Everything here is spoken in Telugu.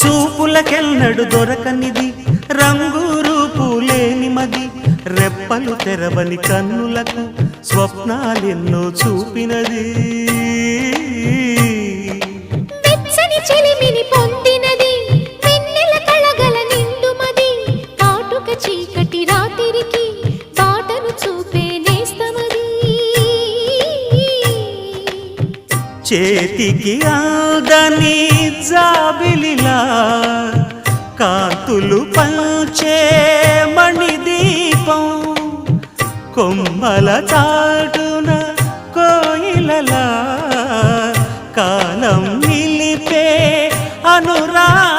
చూపులకెన్నడు దొరకనిది రంగు రూపు లేని మది రెప్పలు తెరవని కన్నులకు స్వప్నాలెన్నో చూపినది వెచ్చని చెలిమిని పొందినది వెన్నెల కళగల నిండుమది కాటుక చీకటి రాత్రికి బాటను చూపే నేస్తమది చేతికి ఆదని జాబిలిలా కాంతులు పంచే మణిదీపం కొమ్మల చాటున కోయిలలా కాలం నిలిపే అనురాగం